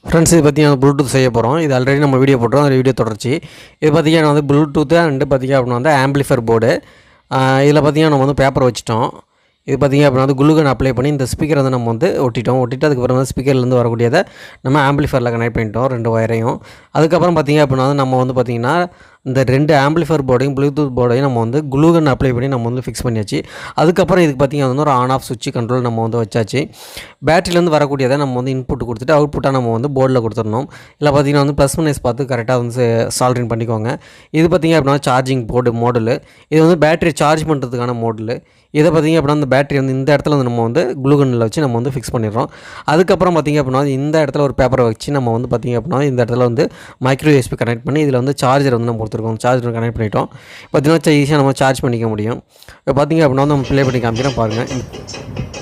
Friends, இது பார்த்தீங்கன்னா Bluetooth செய்ய போகிறோம். இது ஆல்ரெடி நம்ம வீடியோ போட்டுறோம். அந்த வீடியோ தொடர்ச்சி. இது பார்த்தீங்கன்னா வந்து ப்ளூடூத்து அண்டு பார்த்தீங்க அப்படின்னா வந்து ஆம்பிளிஃபையர் போர்டு. இதில் பார்த்தீங்கன்னா நம்ம வந்து பேப்பர் வச்சுட்டோம். இது பார்த்திங்க அப்படின்னா வந்து குளுகன் அப்ளை பண்ணி இந்த ஸ்பீக்கரை வந்து நம்ம வந்து ஒட்டிட்டு அதுக்கப்புறம் வந்து ஸ்பீக்கர்லேருந்து வரக்கூடியதை நம்ம ஆம்பிளிஃபையரில் கனெக்ட் பண்ணிட்டோம் 2 ஒயரையும். அதுக்கப்புறம் பார்த்திங்க அப்படின்னா வந்து நம்ம வந்து பார்த்திங்கன்னா இந்த 2 ஆம்பிளிஃபையர் போர்டையும் ப்ளூடூத் போர்டையும் நம்ம வந்து குளுகன் அப்ளை பண்ணி நம்ம வந்து ஃபிக்ஸ் பண்ணியாச்சு. அதுக்கப்புறம் இதுக்கு பார்த்திங்கன்னா ஒரு ஆன் ஆஃப் சுவிட்ச் கண்ட்ரோல் நம்ம வந்து வச்சாச்சு. பேட்டரியிலேருந்து வரக்கூடியதை நம்ம வந்து இன்புட் கொடுத்துட்டு அவுட்புட்டாக நம்ம வந்து போர்டில் கொடுத்துடணும். இல்லை பார்த்திங்கன்னா வந்து ப்ளஸ் மைனஸ் பார்த்து கரெக்டாக வந்து சால்ட்ரிங் பண்ணிக்கோங்க. இது பார்த்திங்க அப்படின்னா சார்ஜிங் போர்டு மாடலு. இது வந்து பேட்டரி சார்ஜ் பண்ணுறதுக்கான மாடலு. இதை பார்த்திங்க அப்படின்னா அந்த பேட்டரி வந்து இந்த இடத்துல வந்து நம்ம வந்து குளுகனில் வச்சு நம்ம வந்து ஃபிக்ஸ் பண்ணிடுறோம். அதுக்கப்புறம் பார்த்திங்க அப்படின்னா இந்த இடத்துல ஒரு பேப்பரை வச்சு நம்ம வந்து பார்த்திங்க அப்படின்னா இந்த இடத்துல வந்து மைக்ரோ யூஎஸ்பி கனெக்ட் பண்ணி இதில் வந்து சார்ஜர் வந்து நம்ம கொடுத்துருக்கோம். சார்ஜர் கனெக்ட் பண்ணிட்டோம். பார்த்திங்கன்னா ஈஸியாக நம்ம சார்ஜ் பண்ணிக்க முடியும். இப்போ பார்த்திங்க அப்படின்னா வந்து நம்ம ப்ளே பண்ணி காமிக்கிறேன் பாருங்கள்.